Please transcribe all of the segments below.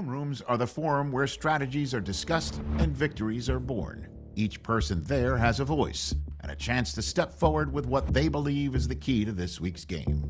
Film rooms are the forum where strategies are discussed and victories are born. Each person there has a voice and a chance to step forward with what they believe is the key to this week's game.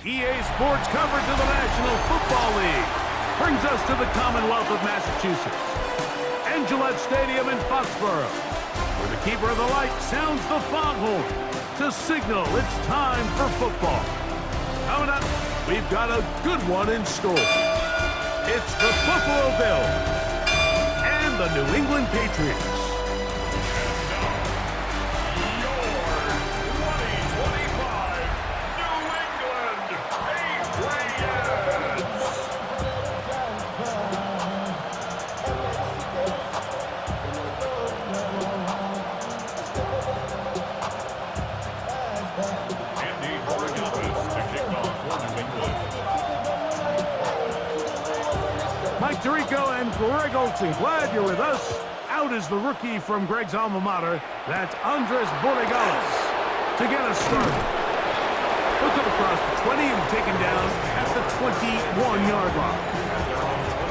EA Sports coverage of the National Football League brings us to the Commonwealth of Massachusetts and Gillette Stadium in Foxborough, where the keeper of the light sounds the foghorn to signal it's time for football. Coming up, we've got a good one in store. It's the Buffalo Bills and the New England Patriots. Tirico and Greg Olson, glad you're with us. Out is the rookie from Greg's alma mater. That's Andres Borregales to get us started. He'll come across the 20 and taken down at the 21-yard line.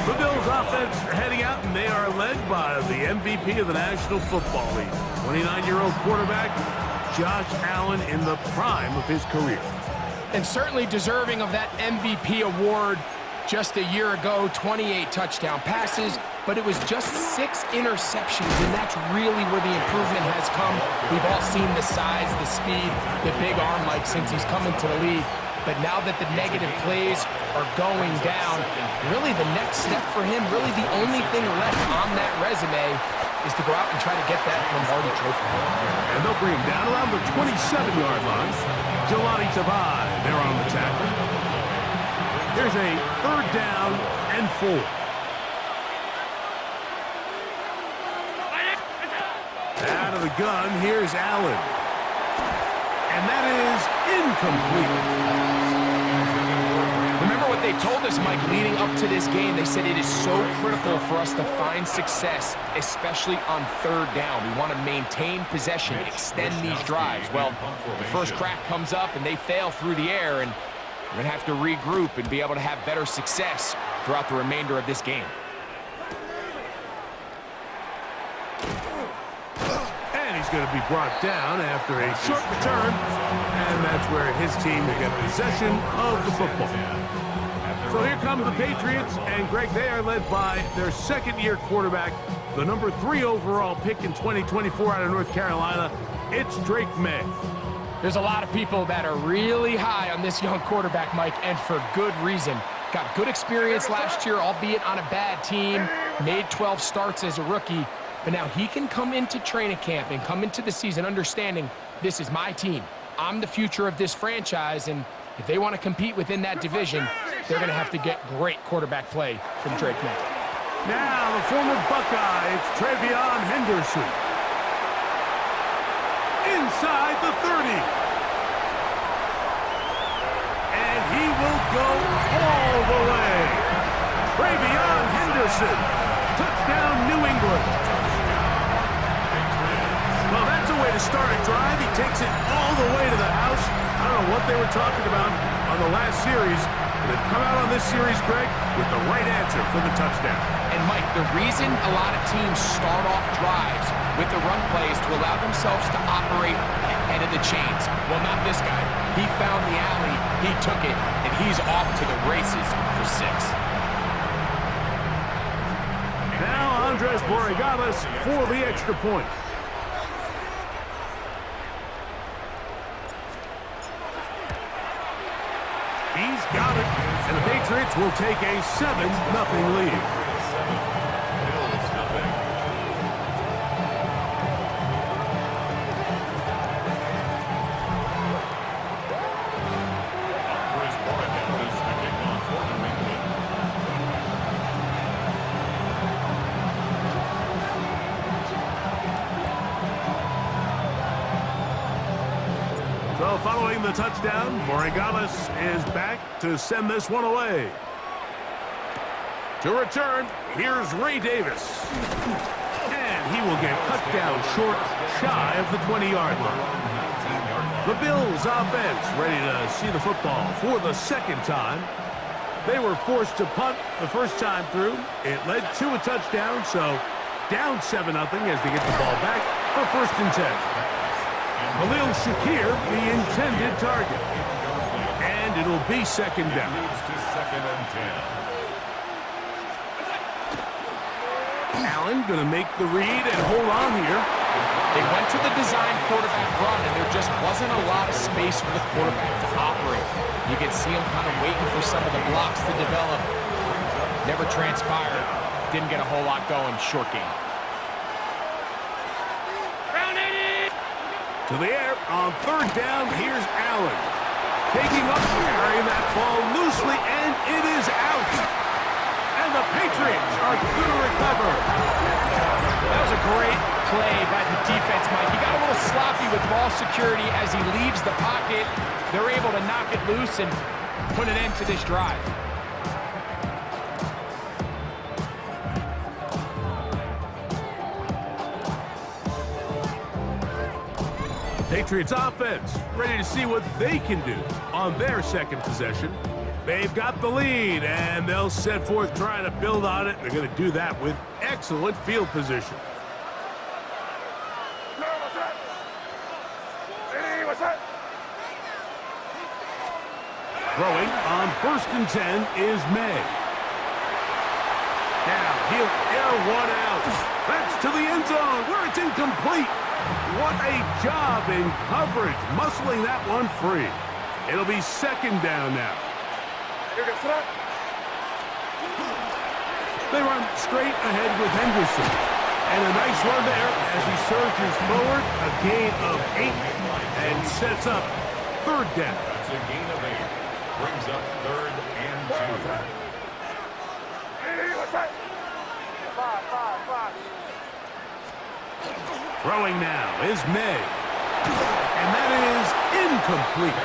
The Bills offense heading out, and they are led by the MVP of the National Football League, 29-year-old quarterback Josh Allen in the prime of his career. And certainly deserving of that MVP award. Just a year ago, 28 touchdown passes, but it was just 6 interceptions, and that's really where the improvement has come. We've all seen the size, the speed, the big arm Mike since he's come into the league. But now that the negative plays are going down, really the next step for him, really the only thing left on that resume is to go out and try to get that Lombardi trophy. And they'll bring him down around the 27-yard line. Jelani Tavai, they're on the tackle. Here's a 3rd down and 4. Out of the gun, here's Allen. And that is incomplete. Remember what they told us, Mike, leading up to this game? They said it is so critical for us to find success, especially on 3rd down. We want to maintain possession, extend these drives. Well, the first crack comes up, and they fail through the air, and we're going to have to regroup and be able to have better success throughout the remainder of this game. And he's going to be brought down after a short return. And that's where his team will get possession of the football. So here come the Patriots. And, Greg, they are led by their 2nd-year quarterback, the number 3 overall pick in 2024 out of North Carolina. It's Drake May. There's a lot of people that are really high on this young quarterback, Mike, and for good reason. Got good experience last year, albeit on a bad team. Made 12 starts as a rookie. But now he can come into training camp and come into the season understanding this is my team. I'm the future of this franchise, and if they want to compete within that division, they're going to have to get great quarterback play from Drake May. Now the former Buckeye, it's Travion Henderson. Inside the 30. And he will go all the way. Travion Henderson. Touchdown, New England. Well, that's a way to start a drive. He takes it all the way to the house. I don't know what they were talking about on the last series, but they've come out on this series, Greg, with the right answer for the touchdown. And, Mike, the reason a lot of teams start off drives with the run plays to allow themselves to operate ahead of the chains. Well, not this guy. He found the alley, he took it, and he's off to the races for 6. Now Andres Borregales for the extra point. Got it. And the Patriots will take a 7-0 lead. So following the touchdown, Borregales is back to send this one away. To return, here's Ray Davis. And he will get cut down short, shy of the 20-yard line. The Bills offense ready to see the football for the second time. They were forced to punt the first time through. It led to a touchdown, so down 7-0 as they get the ball back for 1st and 10. Khalil Shakir, the intended target. And it'll be 2nd down. Allen going to make the read and hold on here. They went to the design quarterback run, and there just wasn't a lot of space for the quarterback to operate. You could see him kind of waiting for some of the blocks to develop. Never transpired. Didn't get a whole lot going. Short game. To the air on 3rd down, here's Allen. Taking up, carrying that ball loosely, and it is out. And the Patriots are going to recover. That was a great play by the defense, Mike. He got a little sloppy with ball security as he leaves the pocket. They're able to knock it loose and put an end to this drive. Patriots offense ready to see what they can do on their 2nd possession. They've got the lead, and they'll set forth trying to build on it. They're going to do that with excellent field position. Throwing on 1st and 10 is May. Now he'll air one out. That's to the end zone where it's incomplete. What a job in coverage, muscling that one free. It'll be 2nd down now. They run straight ahead with Henderson. And a nice run there as he surges forward, a gain of 8, and sets up 3rd down. That's a gain of 8. Brings up 3rd and 2. Throwing now is May. And that is incomplete.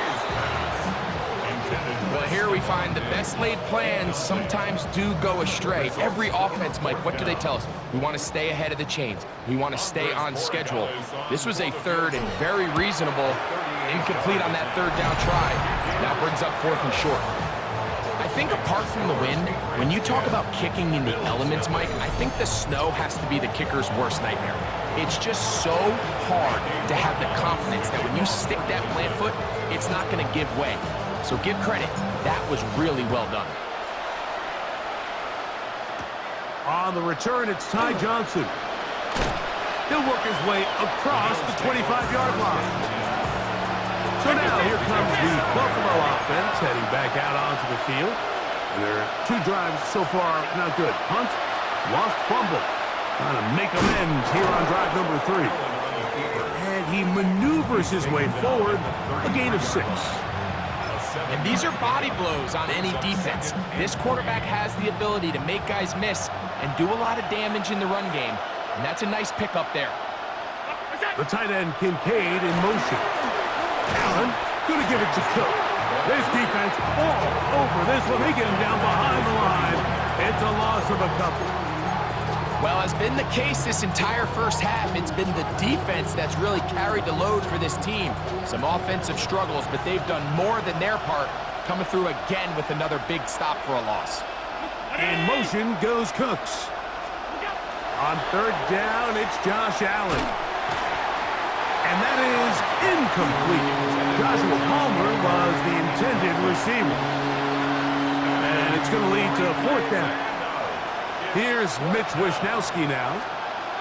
Well, here we find the best laid plans sometimes do go astray. Every offense, Mike, what do they tell us? We want to stay ahead of the chains. We want to stay on schedule. This was a 3rd and very reasonable. Incomplete on that 3rd down try. Now brings up 4th and short. I think apart from the wind, when you talk about kicking in the elements, Mike, I think the snow has to be the kicker's worst nightmare. It's just so hard to have the confidence that when you stick that plant foot, it's not going to give way. So give credit. That was really well done. On the return, it's Ty Johnson. He'll work his way across the 25-yard line. So now here comes the Buffalo offense heading back out onto the field. And their 2 drives so far not good. Punt, lost fumble. Trying to make amends here on drive number 3. And he maneuvers his way forward, a gain of 6. And these are body blows on any defense. This quarterback has the ability to make guys miss and do a lot of damage in the run game. And that's a nice pickup there. The tight end Kincaid in motion. Allen going to give it to Cook. This defense all over this one. They get him down behind the line. It's a loss of a couple. Well, as been the case this entire first half, it's been the defense that's really carried the load for this team. Some offensive struggles, but they've done more than their part, coming through again with another big stop for a loss. In motion goes Cooks. On 3rd down, it's Josh Allen. And that is incomplete. Joshua Palmer was the intended receiver. And it's going to lead to 4th down. Here's Mitch Wishnowski now.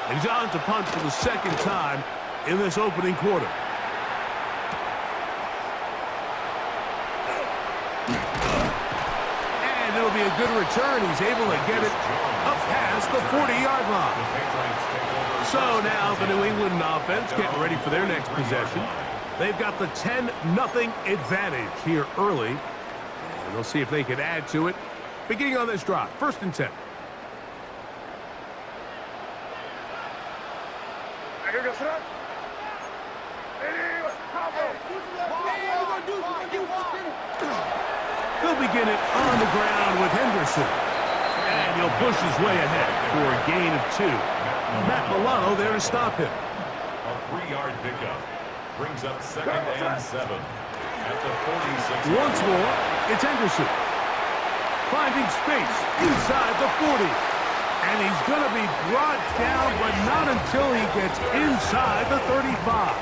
And he's on to punt for the 2nd time in this opening quarter. be a good return. He's able to get it up past the 40-yard line. So now the New England offense getting ready for their next possession. They've got the 10-0 advantage here early. And they'll see if they can add to it. Beginning on this drive, 1st and 10. He'll begin it on the ground with Henderson. And he'll push his way ahead for a gain of 2. Matt Milano there to stop him. A 3-yard pickup brings up 2nd and 7 at the 46. Once more, it's Henderson. Finding space inside the 40. And he's going to be brought down, but not until he gets inside the 35.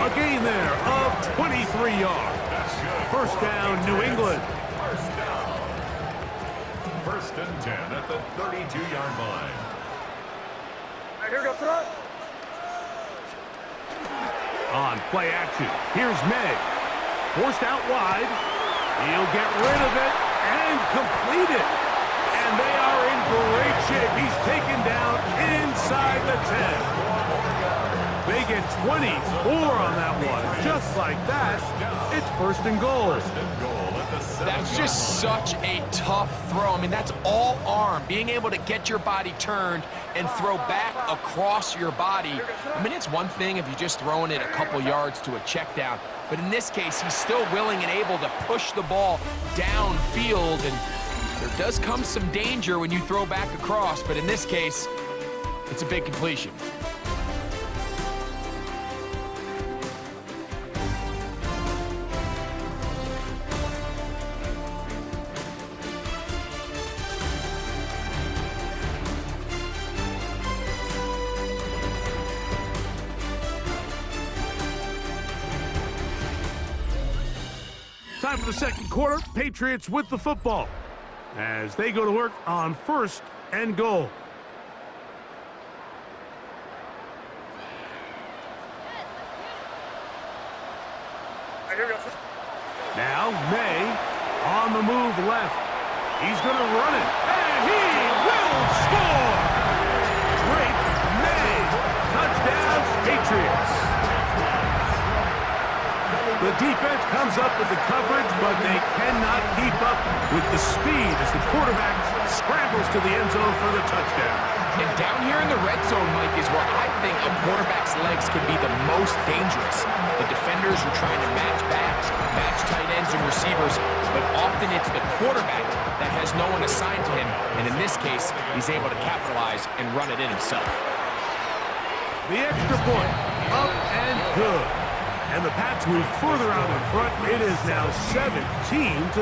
A gain there of 23 yards. 1st down, New England. 1st and 10 at the 32-yard line. On play action, here's May. Forced out wide. He'll get rid of it and complete it. And they are in great shape. He's taken down inside the 10. They get 24 on that one. Just like that, it's 1st and goal. That's just such a tough throw. I mean, that's all arm. Being able to get your body turned and throw back across your body. I mean, it's one thing if you're just throwing it a couple yards to a check down. But in this case, he's still willing and able to push the ball downfield. And there does come some danger when you throw back across. But in this case, it's a big completion. Time for the 2nd quarter. Patriots with the football as they go to work on 1st and goal. Now May on the move left. He's going to run it, and he will score! Drake May. Touchdown, Patriots. The defense comes up with the coverage, but they cannot keep up with the speed as the quarterback scrambles to the end zone for the touchdown. And down here in the red zone, Mike, is where I think a quarterback's legs can be the most dangerous. The defenders are trying to match backs, match tight ends and receivers, but often it's the quarterback that has no one assigned to him, and in this case, he's able to capitalize and run it in himself. The extra point, up and good. And the Pats move further out in front. It is now 17-0.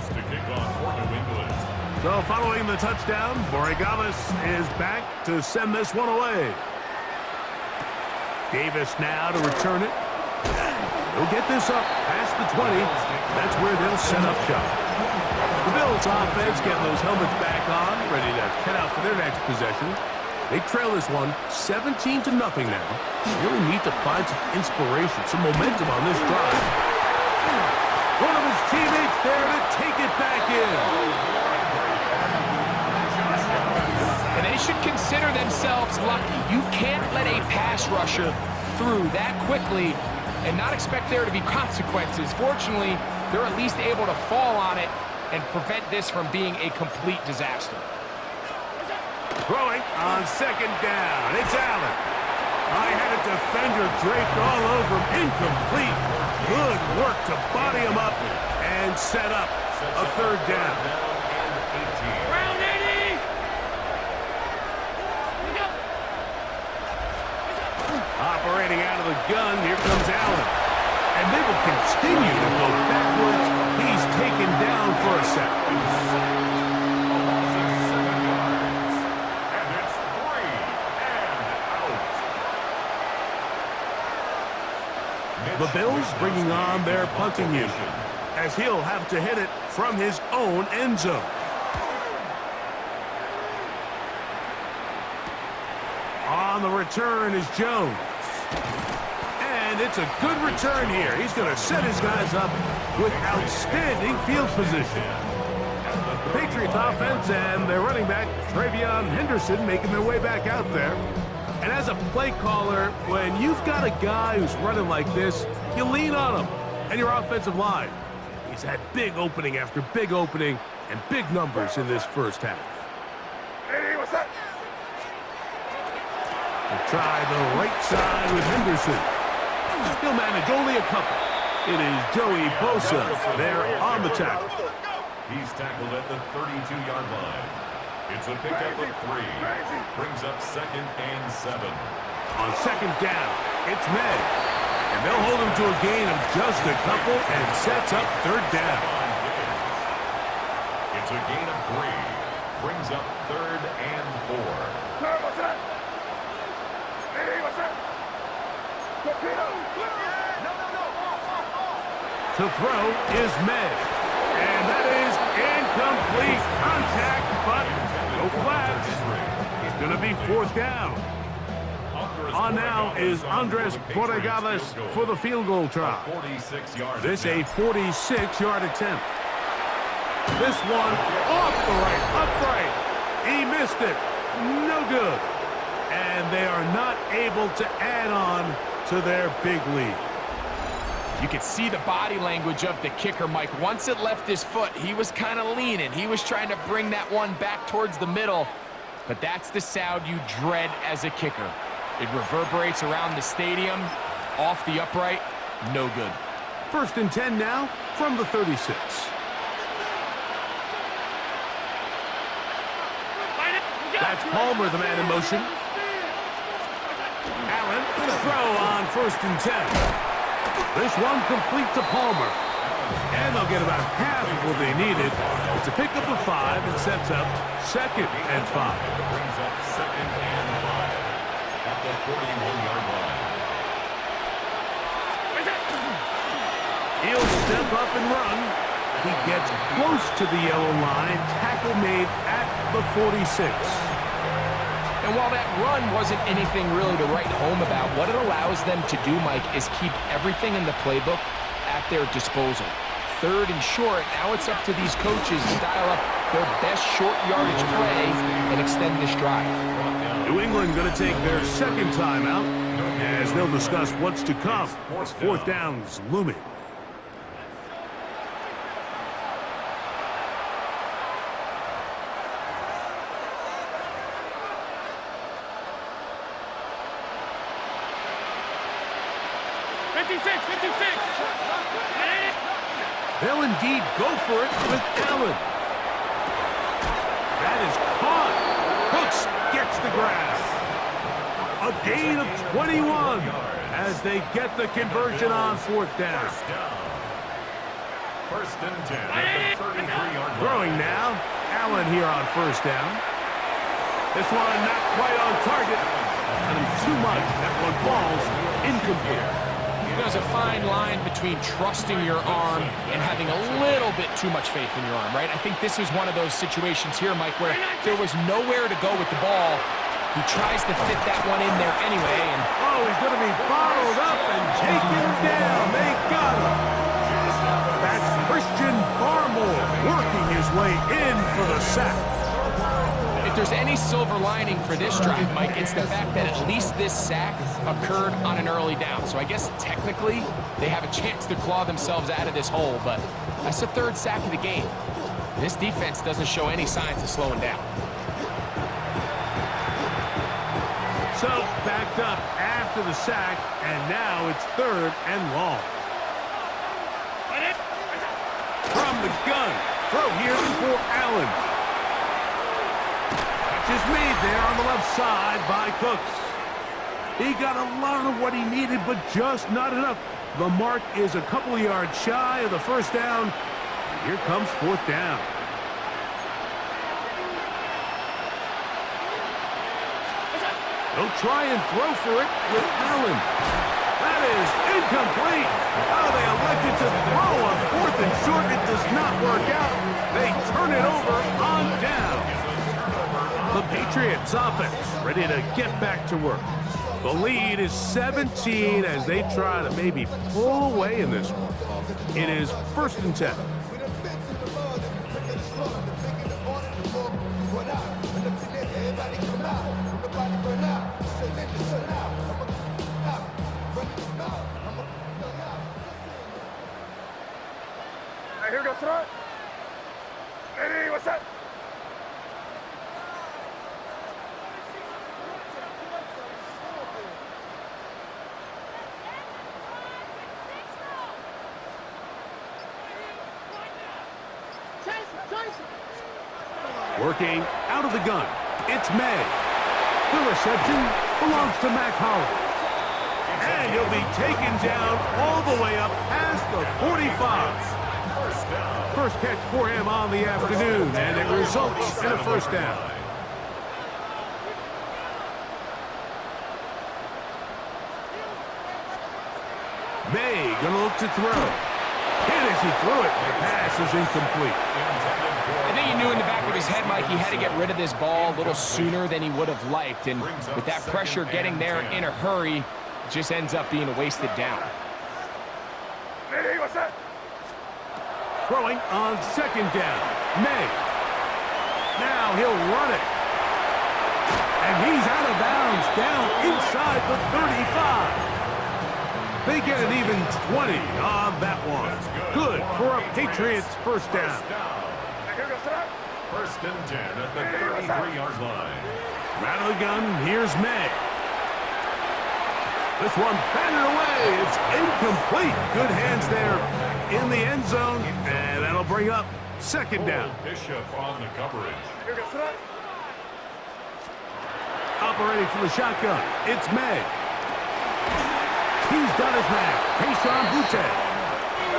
To kick off for New England. So following the touchdown, Borregales is back to send this one away. Davis now to return it. He'll get this up past the 20. That's where they'll set up shop. The Bills offense getting those helmets back on, ready to head out for their next possession. They trail this one 17-0 now. Really need to find some inspiration, some momentum on this drive. One of his teammates there to take it back in. And they should consider themselves lucky. You can't let a pass rusher through that quickly and not expect there to be consequences. Fortunately, they're at least able to fall on it and prevent this from being a complete disaster. Throwing on 2nd down. It's Allen. I had a defender draped all over him. Incomplete. Good work to body him up and set up a 3rd down. Round 80! Operating out of the gun, here comes Allen. And they will continue to go backwards. He's taken down for a second. The Bills bringing on their punting unit as he'll have to hit it from his own end zone. On the return is Jones. And it's a good return here. He's going to set his guys up with outstanding field position. The Patriots offense and their running back, Travion Henderson, making their way back out there. And as a play caller, when you've got a guy who's running like this, you lean on him and your offensive line. He's had big opening after big opening and big numbers in this first half. Hey, what's that? We'll try the right side with Henderson. He'll manage only a couple. It is Joey Bosa there on the tackle. He's tackled at the 32-yard line. It's a pickup of 3. Brings up 2nd and 7. On second down, it's Meg. And they'll hold him to a gain of just a couple and sets up third down. It's a gain of 3. Brings up 3rd and 4. What's that? Hey, what's that? To throw is Meg. And that is incomplete contact, but no flags. He's going to be 4th down. On now is Andres Borregales for the field goal try. This a 46-yard attempt. This one off the right, upright. He missed it. No good. And they are not able to add on to their big lead. You could see the body language of the kicker, Mike. Once it left his foot, he was kind of leaning. He was trying to bring that one back towards the middle. But that's the sound you dread as a kicker. It reverberates around the stadium, off the upright, no good. 1st and 10 now from the 36. That's Palmer, the man in motion. Allen to throw on 1st and 10. This one complete to Palmer. And they'll get about half of what they needed. It's a pickup of 5 and sets up 2nd and 5. Brings up 2nd and 5 at the 41-yard line. He'll step up and run. He gets close to the yellow line. Tackle made at the 46. And while that run wasn't anything really to write home about, what it allows them to do, Mike, is keep everything in the playbook at their disposal. 3rd and short, now it's up to these coaches to dial up their best short yardage play and extend this drive. New England going to take their 2nd timeout as they'll discuss what's to come. This 4th down's looming. They'll indeed go for it with Allen. That is caught. Hooks gets the grab. A gain of 21 as they get the conversion on 4th down. 1st and 10 at the 33-yard line. Throwing now. Allen here on 1st down. This one not quite on target. And too much. That one falls incomplete. There's a fine line between trusting your arm and having a little bit too much faith in your arm, right? I think this is one of those situations here, Mike, where there was nowhere to go with the ball. He tries to fit that one in there anyway. And oh, he's going to be bottled up and taken down. They got him. That's Christian Barmore working his way in for the sack. if there's any silver lining for this drive, Mike, it's the fact that at least this sack occurred on an early down. So I guess technically they have a chance to claw themselves out of this hole, but that's the third sack of the game. This defense doesn't show any signs of slowing down. So backed up after the sack, and now it's third and long. From the gun, throw here for Allen. Catch is made there on the left side by Cooks. He got a lot of what he needed, but just not enough. The mark is a couple yards shy of the first down. Here comes fourth down. They'll try and throw for it with Allen. That is incomplete. Oh, they elected to throw on fourth and short. It does not work out. They turn it over on down. The Patriots offense ready to get back to work. The lead is 17 as they try to maybe pull away in this one. It is 1st and 10. Here we go, throw. Ready, what's up? Working out of the gun, it's May. The reception belongs to Mac Hollins. And he'll be taken down all the way up past the 45. First catch for him on the afternoon, and it results in a 1st down. May gonna look to throw. And as he threw it, the pass is incomplete. I think he knew in the back of his head, Mike, he had to get rid of this ball a little sooner than he would have liked. And with that pressure getting there in a hurry, it just ends up being a wasted down. Ready, what's up? Throwing on 2nd down. May. Now he'll run it. And he's out of bounds down inside the 35. They get an even 20 on that one. Good for a Patriots 1st down. Here we go, throw. 1st and 10 at the 33-yard line. Out of the gun, here's May. This one batted away. It's incomplete. Good hands there in the end zone. And that'll bring up 2nd down. Bishop on the coverage. Here we go, throw. Operating from the shotgun, it's May. He's done his man, Tayshaun Boutte.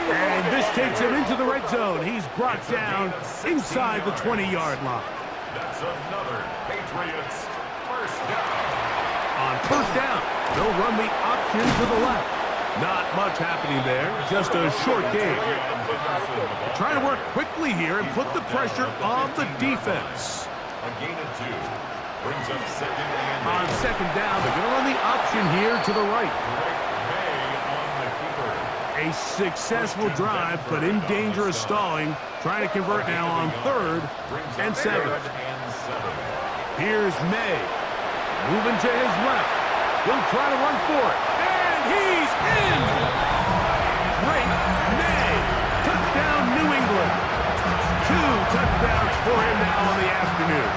And this takes him into the red zone. He's brought down inside the 20-yard line. That's another Patriots 1st down. On 1st down, they'll run the option to the left. Not much happening there, just a short game. Trying to work quickly here and put the pressure on the defense. A gain of 2. Brings up 2nd and 8. On 2nd down, they're going to run the option here to the right. A successful drive, but in danger of stalling. Trying to convert now on 3rd and 7. Here's May. Moving to his left. He'll try to run for it. And he's in! Great May. Touchdown, New England. 2 touchdowns for him now on the afternoon.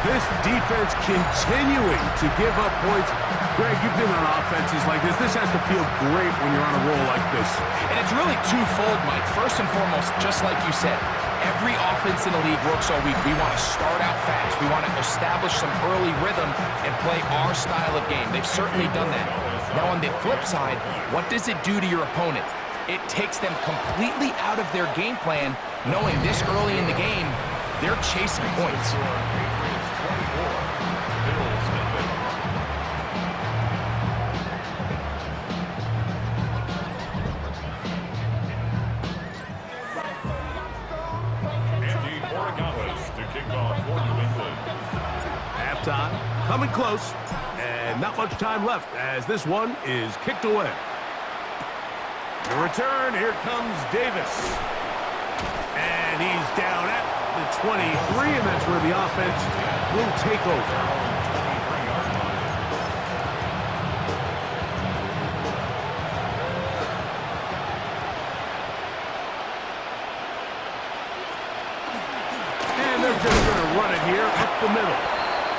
This defense continuing to give up points. Greg, you've been on offenses like this. This has to feel great when you're on a roll like this. And it's really twofold, Mike. First and foremost, just like you said, every offense in the league works all week. We want to start out fast. We want to establish some early rhythm and play our style of game. They've certainly done that. Now, on the flip side, what does it do to your opponent? It takes them completely out of their game plan, knowing this early in the game, they're chasing points. Halftime, coming close, and not much time left as this one is kicked away. The return, here comes Davis. And he's down at the 23, and that's where the offense will take over. Just going to run it here up the middle.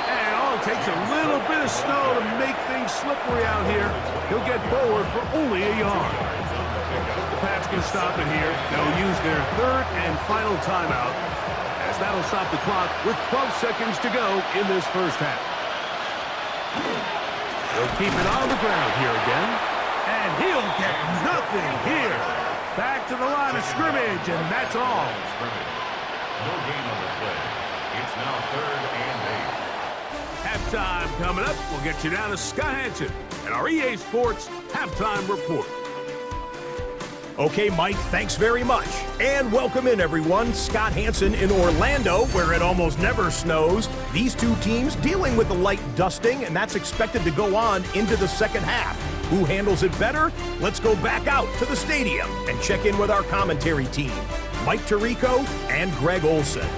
And all it takes a little bit of snow to make things slippery out here. He'll get forward for only a yard. The Pats can stop it here. They'll use their 3rd and final timeout, as that'll stop the clock with 12 seconds to go in this 1st half. They'll keep it on the ground here again. And he'll get nothing here. Back to the line of scrimmage, and that's all. No gain on the play. It's now 3rd and 8. Halftime coming up. We'll get you down to Scott Hansen and our EA Sports Halftime Report. Okay, Mike, thanks very much. And welcome in, everyone. Scott Hansen in Orlando, where it almost never snows. These two teams dealing with the light dusting, and that's expected to go on into the second half. Who handles it better? Let's go back out to the stadium and check in with our commentary team, Mike Tirico and Greg Olson.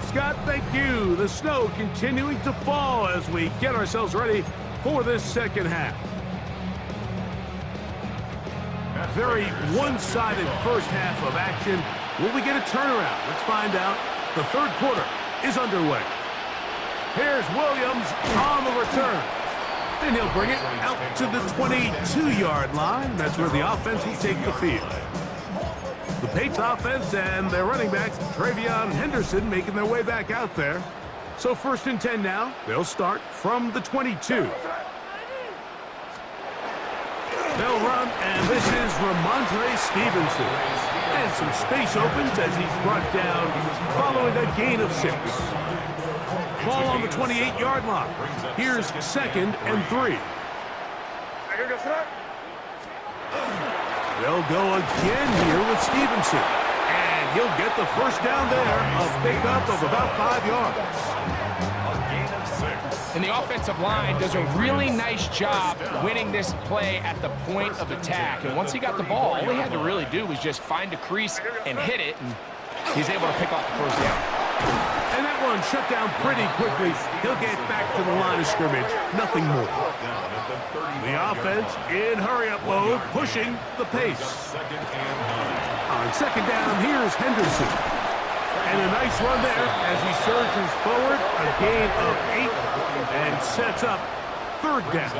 Scott, thank you. The snow continuing to fall as we get ourselves ready for this second half. Very one-sided first half of action. Will we get a turnaround? Let's find out. The third quarter is underway. Here's Williams on the return. And he'll bring it out to the 22-yard line. That's where the offense will take the field. The Patriots offense and their running back, Travion Henderson, making their way back out there. So 1st and 10 now. They'll start from the 22. They'll run, and this is Ramondre Stevenson. And some space opens as he's brought down following a gain of 6. Ball on the 28-yard line. Here's 2nd and 3. They'll go again here with Stevenson. And he'll get the first down there, a pickup of about 5 yards. A gain of 6. And the offensive line does a really nice job winning this play at the point of attack. And once he got the ball, all he had to really do was just find a crease and hit it, and he's able to pick off the first down. And that one shut down pretty quickly. He'll get back to the line of scrimmage. Nothing more. The offense in hurry-up mode, pushing the pace. On 2nd down, here's Henderson. And a nice run there as he surges forward, a gain of 8, and sets up 3rd down.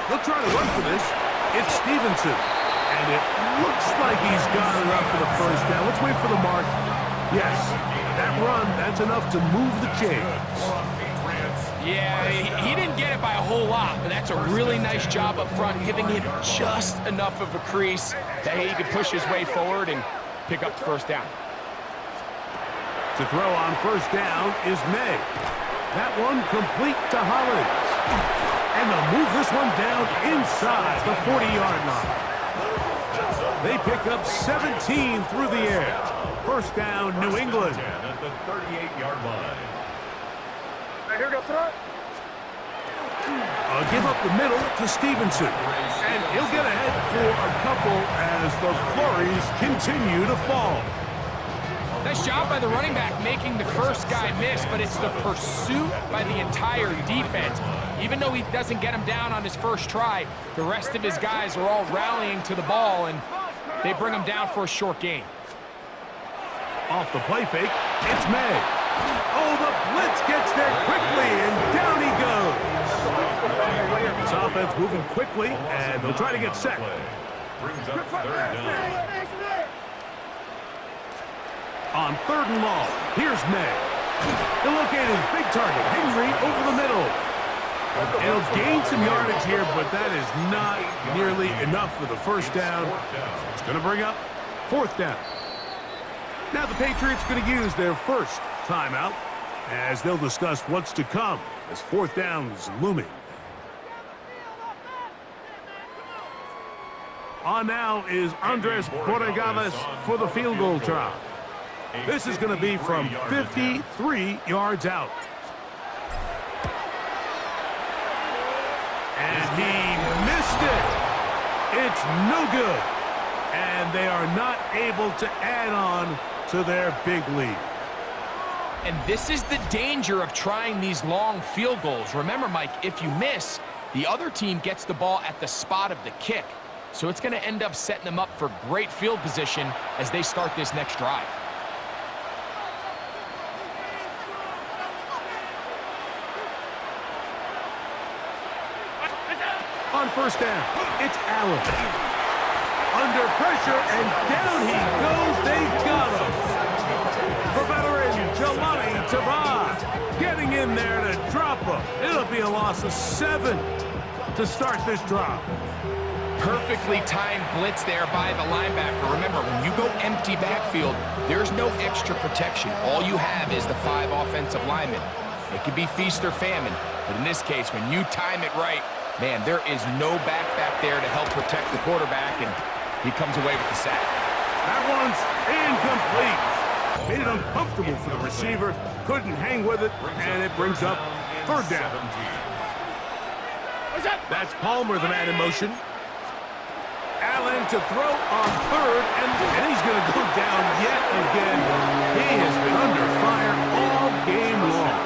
They'll try to run for this. It's Stevenson. And it looks like he's got enough for the first down. Let's wait for the mark. Yes, that run, that's enough to move the chains. Yeah, he didn't get it by a whole lot, but that's a really nice job up front, giving him just enough of a crease that he could push his way forward and pick up the first down. To throw on 1st down is May. That one complete to Hollins. And they'll move this one down inside the 40-yard line. They pick up 17 through the air. 1st down, New England. At the 38-yard line. Give up the middle to Stevenson. And he'll get ahead for a couple as the flurries continue to fall. Nice job by the running back making the first guy miss, but it's the pursuit by the entire defense. Even though he doesn't get him down on his first try, the rest of his guys are all rallying to the ball, and they bring him down for a short gain. Off the play fake, it's May. Oh, the blitz gets there quickly, and down he goes. This offense moving quickly, and they'll try to get set. Brings up 3rd down. On 3rd and long, here's May. He'll locate his big target, Henry, over the middle. And he'll gain some yardage here, but that is not nearly enough for the first down. It's going to bring up 4th down. Now the Patriots going to use their first timeout as they'll discuss what's to come as 4th down is looming. On now is Andres Borregales for the field goal try. This is going to be from 53 yards out. And he missed it. It's no good. And they are not able to add on to their big lead. And this is the danger of trying these long field goals. Remember, Mike, if you miss, the other team gets the ball at the spot of the kick. So it's going to end up setting them up for great field position as they start this next drive. On 1st down, it's Allen. Under pressure, and down he goes. They got him. The veteran, Jelani Tavai, getting in there to drop him. It'll be a loss of 7. to start this drive. Perfectly timed blitz there by the linebacker. Remember, when you go empty backfield, there's no extra protection. All you have is the 5 offensive linemen. It could be feast or famine, but in this case, when you time it right, man, there is no back there to help protect the quarterback, and he comes away with the sack. That one's incomplete. Made it uncomfortable for the receiver. Couldn't hang with it, and it brings up third down. That's Palmer, the man in motion. Allen to throw on third, and he's going to go down yet again. He has been under fire all game long.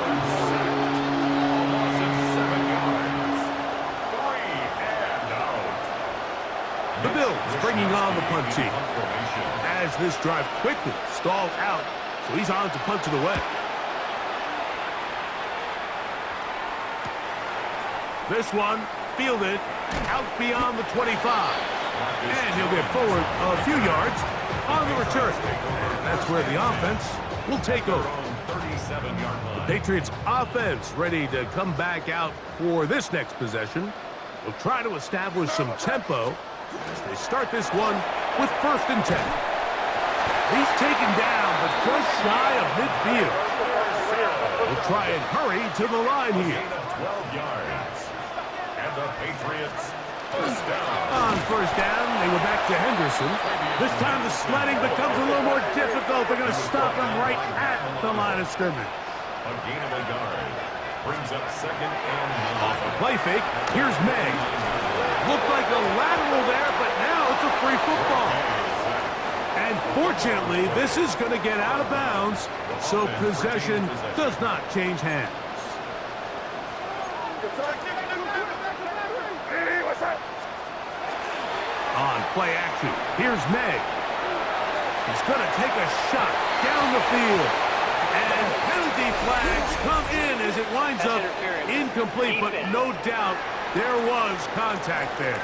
The Bills bringing on the punt team as this drive quickly stalls out, so he's on to punch it away. This one fielded out beyond the 25. And he'll get forward a few yards on the return. And that's where the offense will take over. The Patriots offense ready to come back out for this next possession. They'll try to establish some tempo as they start this one with 1st and 10. He's taken down, but just shy of midfield. We'll try and hurry to the line here. 12 yards. And the Patriots first down. On 1st down, they go back to Henderson. This time the sledding becomes a little more difficult. They're going to stop him right at the line of scrimmage. A gain of a yard. Brings up 2nd and 9. Off the play fake, here's May. Looked like a lateral there, but now it's a free football. And fortunately, this is going to get out of bounds, so possession does not change hands. On play action, here's May. He's going to take a shot down the field. And penalty flags come in as it winds up incomplete, but no doubt there was contact there.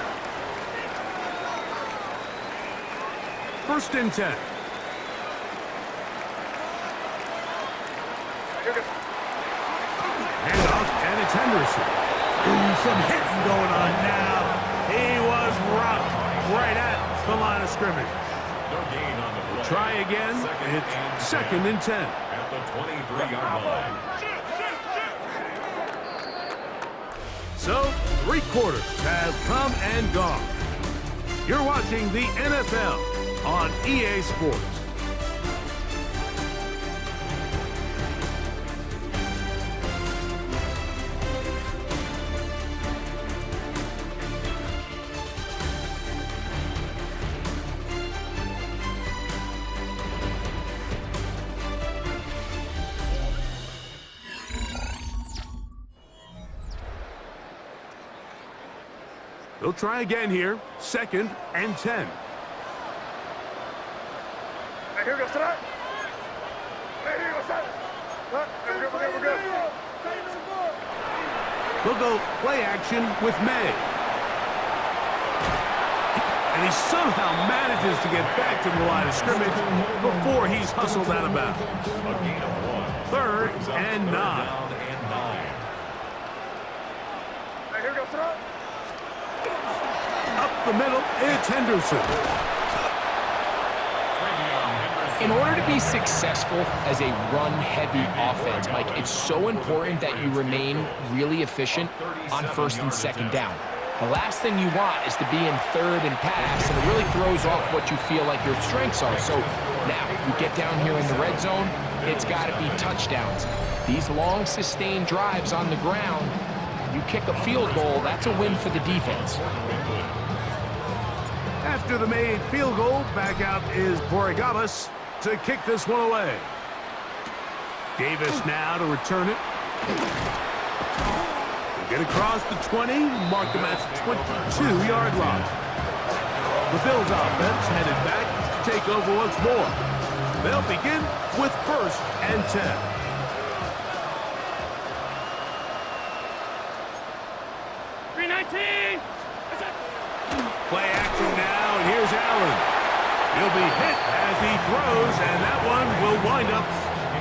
1st and 10. Handoff, and it's Henderson. Ooh, some hitting going on now. He was rocked right at the line of scrimmage. We'll try again. It's 2nd and 10. At the 23-yard line. So, 3 quarters have come and gone. You're watching the NFL on EA Sports. They'll try again here. 2nd and 10. Here goes tonight. Here goes that. We're good. They'll go play action with May. And he somehow manages to get back to the line of scrimmage before he's hustled out of bounds. A gain of 1. 3rd and 9. Down and 9. Here goes tonight. Up the middle, it's Henderson. In order to be successful as a run-heavy offense, Mike, it's so important that you remain really efficient on 1st and 2nd down. The last thing you want is to be in 3rd and pass, and it really throws off what you feel like your strengths are. So now, you get down here in the red zone, it's got to be touchdowns. These long, sustained drives on the ground, you kick a field goal, that's a win for the defense. After the made field goal, back out is Borregales to kick this one away. Davis now to return it. They get across the 20, mark them at the 22-yard line. The Bills offense headed back to take over once more. They'll begin with 1st and 10. Play action now, and here's Allen. He'll be hit as he throws, and that one will wind up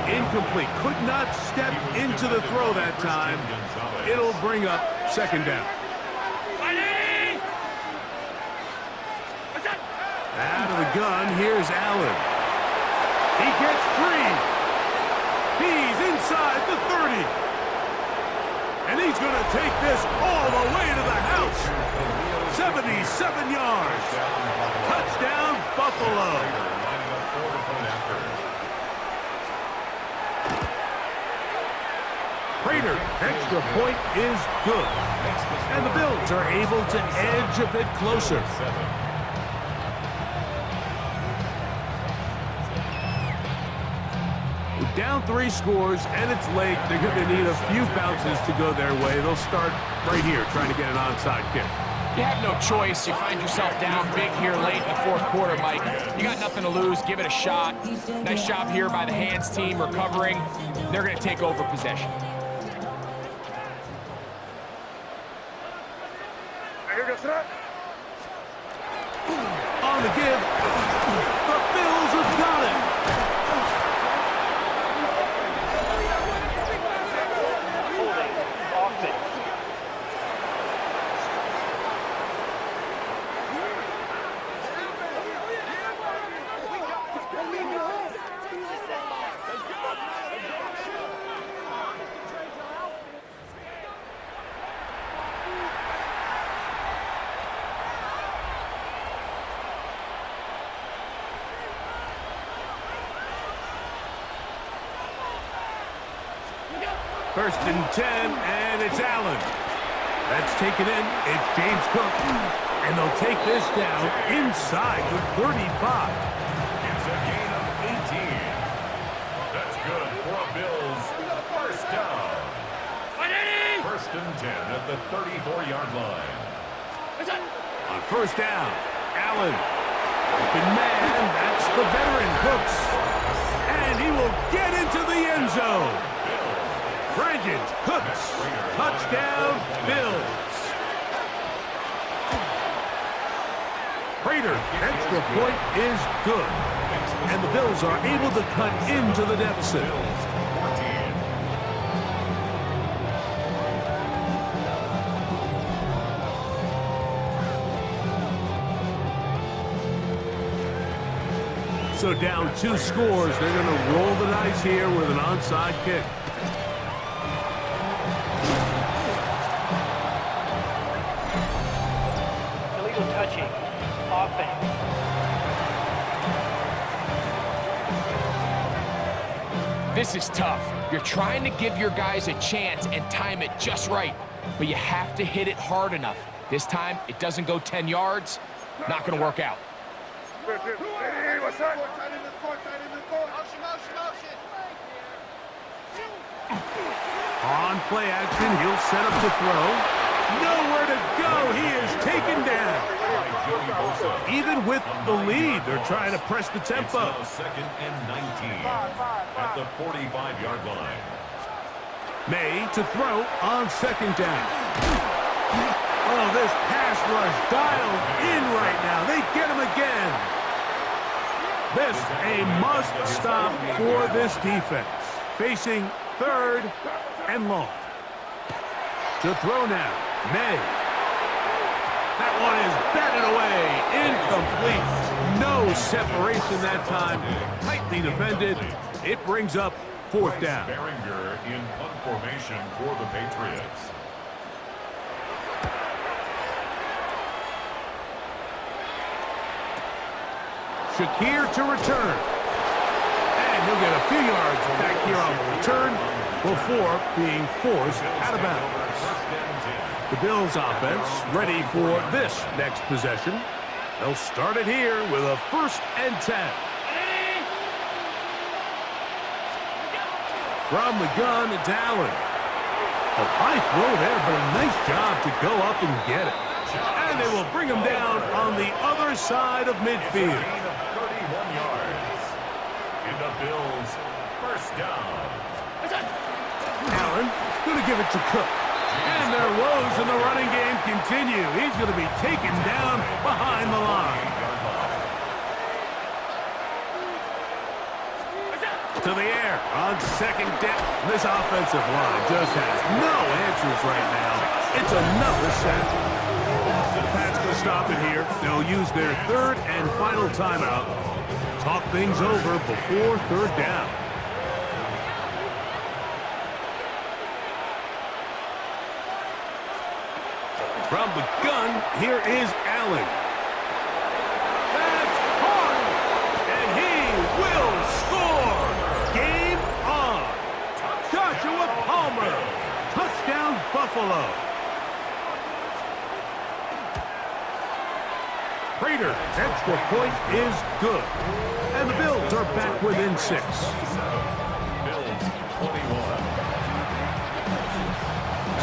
incomplete. Could not step into the throw that time. It'll bring up 2nd down. gun, here's Allen. He gets 3. He's inside the 30. And he's going to take this all the way to the house. 77 yards. Touchdown, Buffalo. Prater, extra point is good. And the Bills are able to edge a bit closer. Down 3 scores, and it's late. They're going to need a few bounces to go their way. They'll start right here trying to get an onside kick. You have no choice. You find yourself down big here late in the 4th quarter, Mike. You got nothing to lose. Give it a shot. Nice job here by the hands team recovering. They're going to take over possession. On the give, the Bills have got it. First and 10, and it's Allen. That's taken in. It's James Cook. And they'll take this down inside the 35. It's a gain of 18. That's good for a Bills first down. First and 10 at the 34-yard line. On first down, Allen. Open man, that's the veteran Cooks. And he will get into the end zone. Brandon Cooks, touchdown, Bills. Prater, extra point is good. And the Bills are able to cut into the deficit. So down 2 scores, they're going to roll the dice here with an onside kick. This is tough. You're trying to give your guys a chance and time it just right, but you have to hit it hard enough. This time, it doesn't go 10 yards. Not going to work out. On play action, he'll set up to throw. Nowhere to go. He is taken down. Even with the lead, they're trying to press the tempo. Second and 19 at the 45-yard line. May to throw on second down. Oh, this pass rush dialed in right now. They get him again. This a must stop for this defense. Facing third and long. To throw now, May. That one is batted away. Incomplete. No separation that time. Tightly defended. It brings up fourth down. Behringer in punt formation for the Patriots. Shakir to return. And he'll get a few yards back here on the return before being forced out of bounds. The Bills offense ready for this next possession. They'll start it here with a 1st and 10. From the gun, it's Allen. A high throw there, but a nice job to go up and get it. And they will bring him down on the other side of midfield. 31 yards. In the Bills' first down. Allen going to give it to Cook. And their woes in the running game continue. He's going to be taken down behind the line. To the air on second down. This offensive line just has no answers right now. It's another sack. The pass goes stop it here. They'll use their third and final timeout. Talk things over before third down. From the gun, here is Allen. That's hard, and he will score. Game on. Joshua Palmer. Touchdown, Buffalo. Prater, extra point is good. And the Bills are back within 6. Bills 21.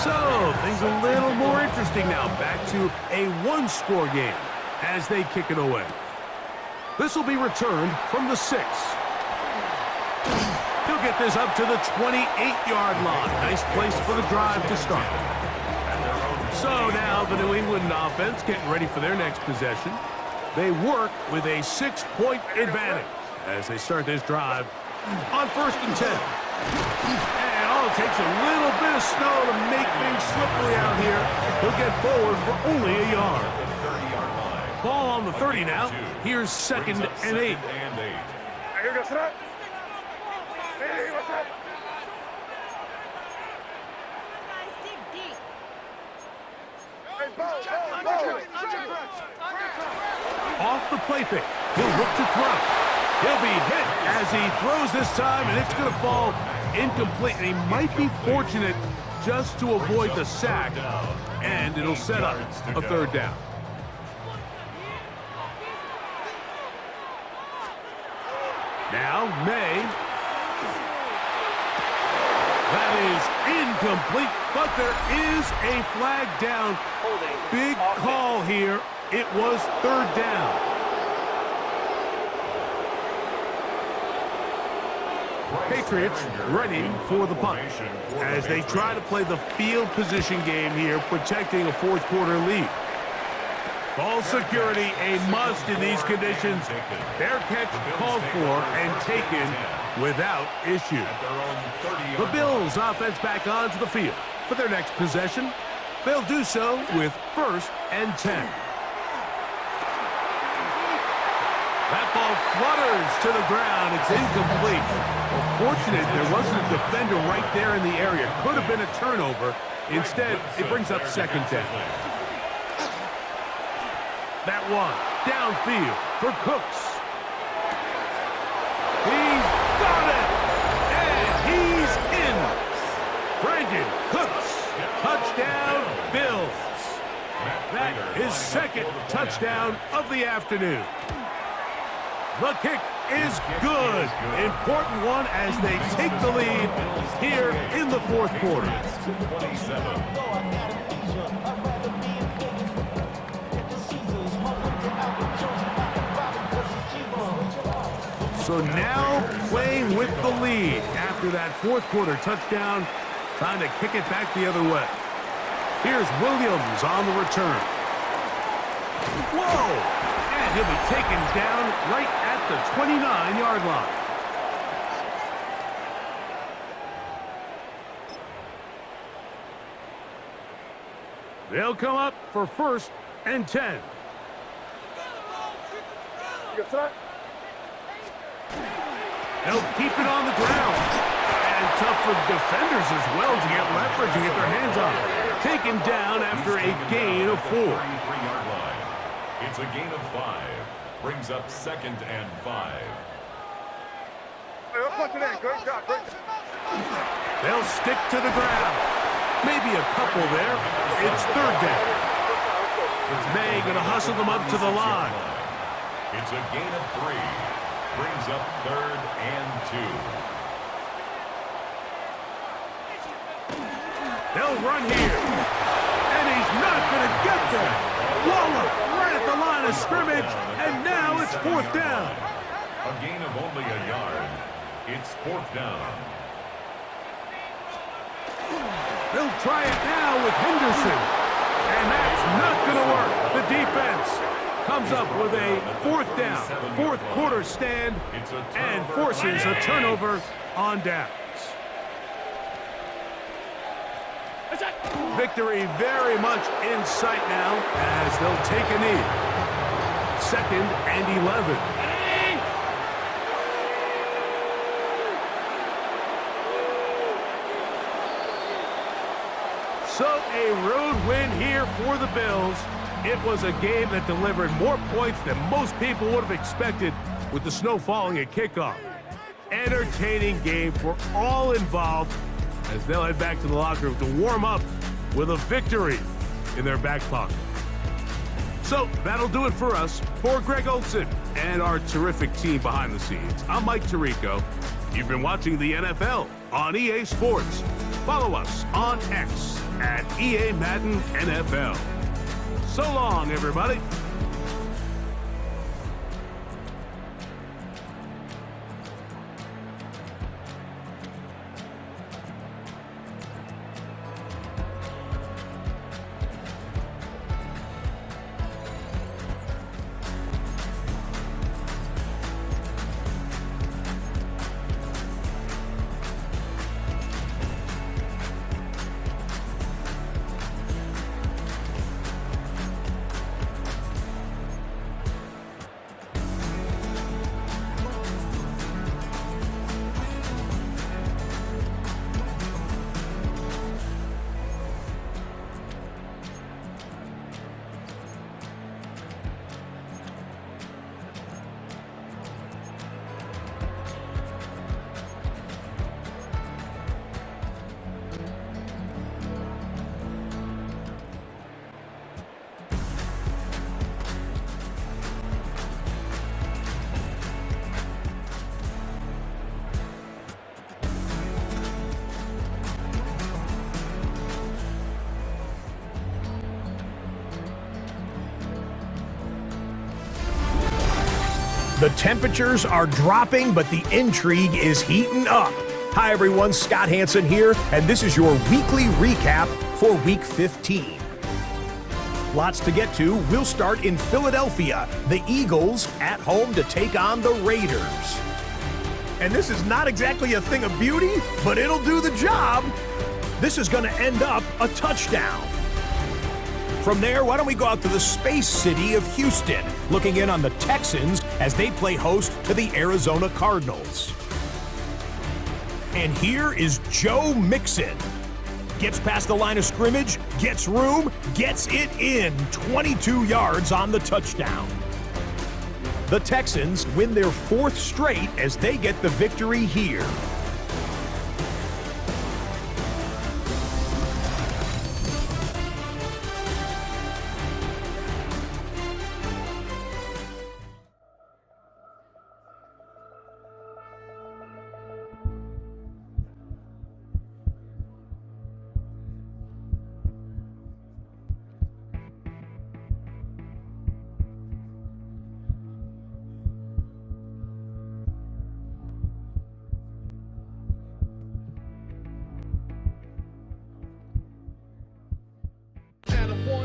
So, things a little more interesting now. Back to a one-score game as they kick it away. This will be returned from the 6. He'll get this up to the 28-yard line. Nice place for the drive to start. So now the New England offense getting ready for their next possession. They work with a 6-point advantage as they start this drive on 1st and 10. And all it takes a little bit of snow to make things slippery out here. He'll get forward for only a yard. Ball on the 30 now. Here's 2nd and 8. Here goes that. Hey, what's that? Hey, ball. Off the play fake. He'll look to throw. He'll be hit as he throws this time, and it's going to fall incomplete. And he might be fortunate just to avoid the sack, and it'll set up a third down. Now, May. That is incomplete, but there is a flag down. Big call here. It was third down. Patriots ready for the punt as they try to play the field position game here, protecting a fourth-quarter lead. Ball security a must in these conditions. Fair catch called for and taken without issue. The Bills offense back onto the field for their next possession. They'll do so with 1st and 10. That ball flutters to the ground. It's incomplete. Well, fortunate there wasn't a defender right there in the area. Could have been a turnover. Instead, it brings up 2nd down. That one downfield for Cooks. He's got it! And he's in! Brandon Cooks. Touchdown, Bills. That is 2nd touchdown of the afternoon. The kick is good. Important one as they take the lead here in the 4th quarter. So now playing with the lead after that 4th quarter touchdown, trying to kick it back the other way. Here's Williams on the return. Whoa! And he'll be taken down right at the 29-yard line. They'll come up for 1st and 10. They'll keep it on the ground. And tough for the defenders as well to get leverage and get their hands on it. Taken down after a gain of 4. It's a gain of 5. Brings up 2nd and 5. Great job. They'll stick to the ground. Maybe a couple there. It's 3rd down. May going to hustle them up to the line. It's a gain of 3. Brings up 3rd and 2. They'll run here. And he's not going to get there. Waller right at the line of scrimmage. And now it's 4th down. A gain of only a yard. It's 4th down. They'll try it now with Henderson. And that's not going to work. The defense comes up with a 4th down, 4th quarter stand, and forces a turnover on downs. Victory very much in sight now as they'll take a knee. 2nd and 11. So a road win here for the Bills. It was a game that delivered more points than most people would have expected with the snow falling at kickoff. Entertaining game for all involved as they'll head back to the locker room to warm up with a victory in their back pocket. So that'll do it for us. For Greg Olson and our terrific team behind the scenes, I'm Mike Tirico. You've been watching the NFL on EA Sports. Follow us on X at EA Madden NFL. So long, everybody. The temperatures are dropping, but the intrigue is heating up. Hi everyone, Scott Hansen here, and this is your weekly recap for Week 15. Lots to get to. We'll start in Philadelphia. The Eagles at home to take on the Raiders. And this is not exactly a thing of beauty, but it'll do the job. This is going to end up a touchdown. From there, why don't we go out to the space city of Houston, looking in on the Texans as they play host to the Arizona Cardinals. And here is Joe Mixon. Gets past the line of scrimmage, gets room, gets it in, 22 yards on the touchdown. The Texans win their 4th straight as they get the victory here.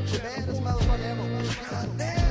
The baddest motherfucker ever. God damn.